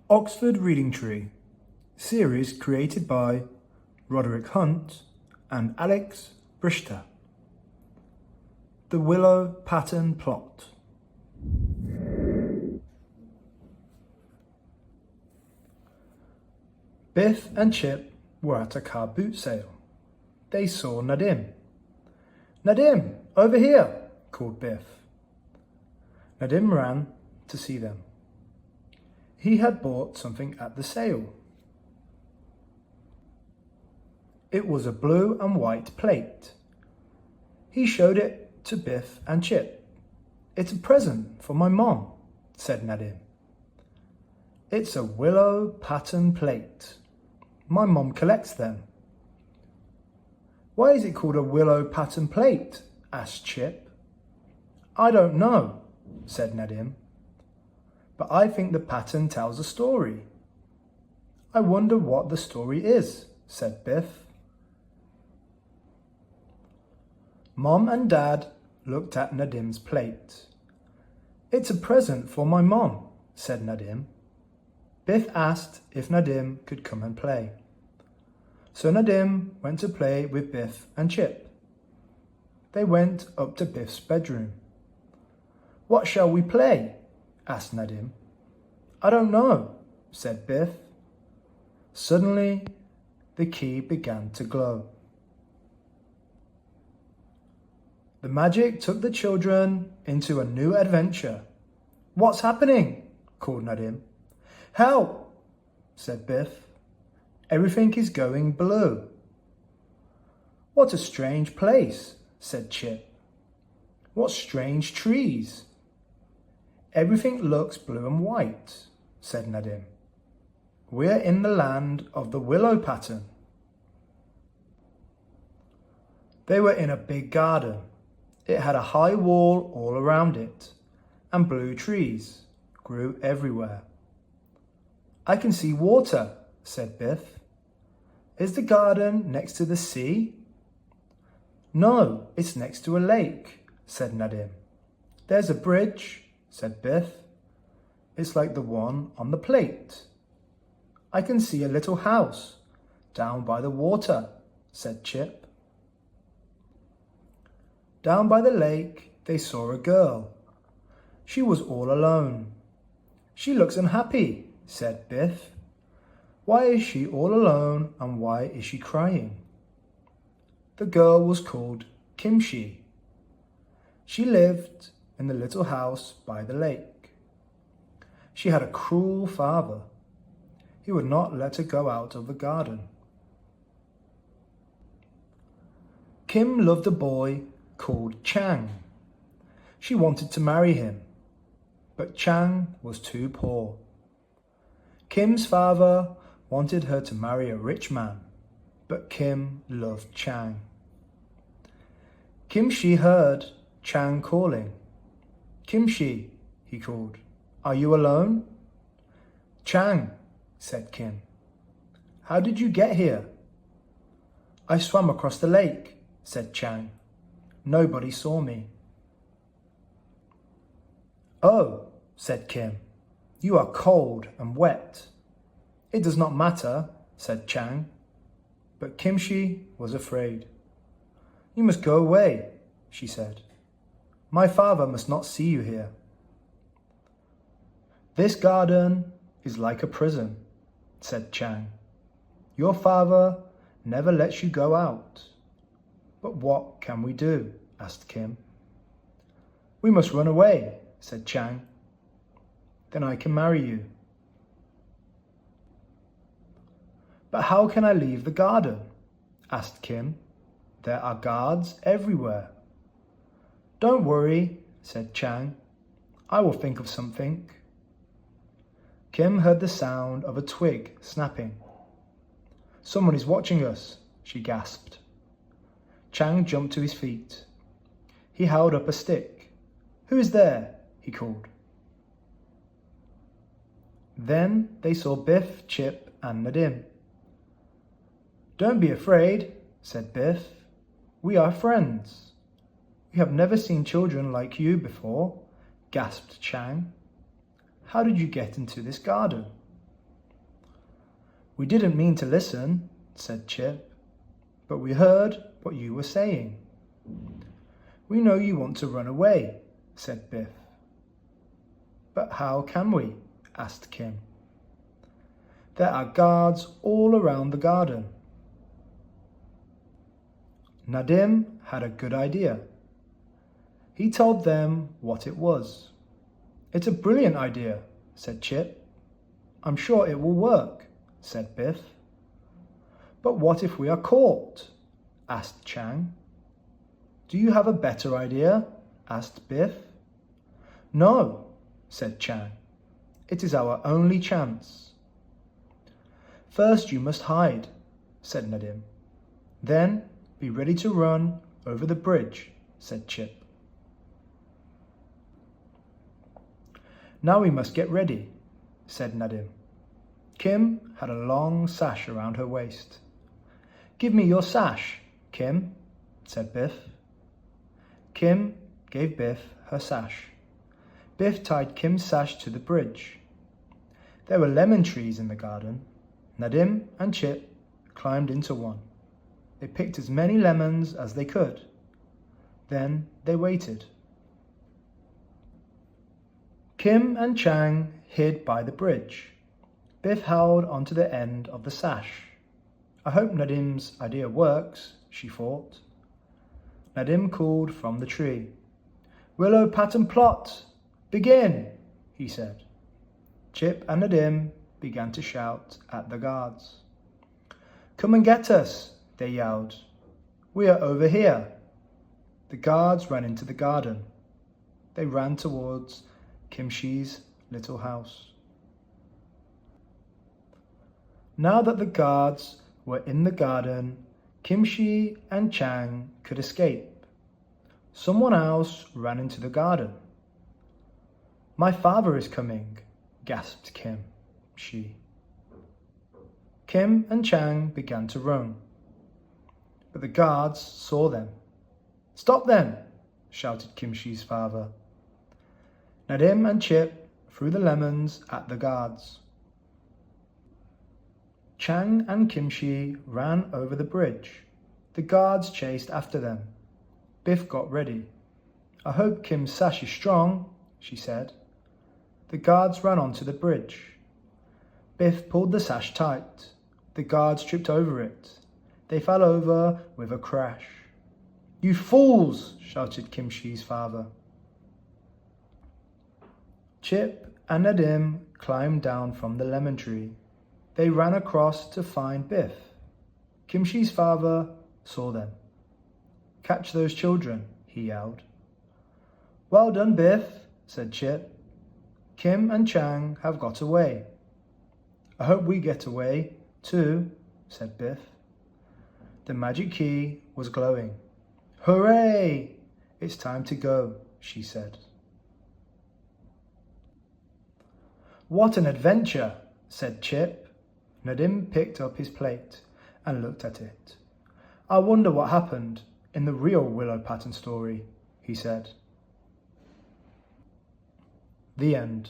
Oxford Reading Tree, series created by Roderick and Alex Brychta. The Willow Pattern Plot. Biff and Chip were at a car boot sale. They saw Nadim. "Nadim, over here," called Biff. Nadim ran to see them. He had bought something at the sale. It was a blue and white plate. He showed it to Biff and Chip. "It's a present for my mom," said Nadim. "It's a willow pattern plate. My mom collects them." "Why is it called a willow pattern plate?" asked Chip. "I don't know," said Nadim. "But I think the pattern tells a story." "I wonder what the story is," said Biff. Mom and Dad looked at Nadim's plate. "It's a present for my mom," said Nadim. Biff asked if Nadim could come and play. So Nadim went to play with Biff and Chip. They went up to Biff's bedroom. "What shall we play?" asked Nadim. "I don't know," said Biff. Suddenly, the key began to glow. The magic took the children into a new adventure. "What's happening?" called Nadim. "Help!" said Biff. "Everything is going blue." "What a strange place," said Chip. "What strange trees." "Everything looks blue and white," said Nadim. "We're in the land of the willow pattern." They were in a big garden. It had a high wall all around it, and blue trees grew everywhere. "I can see water," said Biff. "Is the garden next to the sea?" "No, it's next to a lake," said Nadim. "There's a bridge," said Biff. "It's like the one on the plate." "I can see a little house down by the water," said Chip. Down by the lake, they saw a girl. She was all alone. "She looks unhappy," said Biff. "Why is she all alone and why is she crying?" The girl was called Kimchi. She lived in the little house by the lake. She had a cruel father. He would not let her go out of the garden. Kim loved a boy called Chang. She wanted to marry him, but Chang was too poor. Kim's father wanted her to marry a rich man, but Kim loved Chang. Kimchi heard Chang calling. "Kimchi," he called, "are you alone?" "Chang," said Kim. "How did you get here?" "I swam across the lake," said Chang. "Nobody saw me." "Oh," said Kim, "you are cold and wet." "It does not matter," said Chang. But Kimchi was afraid. "You must go away," she said. "My father must not see you here." "This garden is like a prison," said Chang. "Your father never lets you go out." "But what can we do?" asked Kim. "We must run away," said Chang. "Then I can marry you." "But how can I leave the garden?" asked Kim. "There are guards everywhere." "Don't worry," said Chang. "I will think of something." Kim heard the sound of a twig snapping. "Someone is watching us," she gasped. Chang jumped to his feet. He held up a stick. "Who is there?" he called. Then they saw Biff, Chip, and Nadim. "Don't be afraid," said Biff. "We are friends." "We have never seen children like you before," gasped Chang. "How did you get into this garden?" We didn't mean to listen, said Chip, but we heard what you were saying. We know you want to run away, said Biff. But how can we? Asked Kim. There are guards all around the garden. Nadim had a good idea. He told them what it was. It's a brilliant idea, said Chip. I'm sure it will work, said Biff. But what if we are caught? Asked Chang. Do you have a better idea? Asked Biff. No, said Chang. It is our only chance. First you must hide, said Nadim. Then be ready to run over the bridge, said Chip. Now we must get ready, said Nadim. Kim had a long sash around her waist. Give me your sash, Kim, said Biff. Kim gave Biff her sash. Biff tied Kim's sash to the bridge. There were lemon trees in the garden. Nadim and Chip climbed into one. They picked as many lemons as they could. Then they waited. Kim and Chang hid by the bridge. Biff held onto the end of the sash. I hope Nadim's idea works, she thought. Nadim called from the tree. Willow, pat and plot! Begin, he said. Chip and Nadim began to shout at the guards. Come and get us, they yelled. We are over here. The guards ran into the garden. They ran towards Kimchi's little house. Now that the guards were in the garden, Kimchi and Chang could escape. Someone else ran into the garden. My father is coming, gasped Kim. Kim and Chang began to run, but the guards saw them. Stop them, shouted Kimchi's father. Nadim and Chip threw the lemons at the guards. Chang and Kimchi ran over the bridge. The guards chased after them. Biff got ready. I hope Kim's sash is strong, she said. The guards ran onto the bridge. Biff pulled the sash tight. The guards tripped over it. They fell over with a crash. You fools, shouted Kimchi's father. Chip and Nadim climbed down from the lemon tree. They ran across to find Biff. Kimchi's father saw them. Catch those children, he yelled. Well done, Biff, said Chip. Kim and Chang have got away. I hope we get away too, said Biff. The magic key was glowing. Hooray! It's time to go, she said. What an adventure, said Chip. Nadim picked up his plate and looked at it. I wonder what happened in the real Willow pattern story, he said. The end.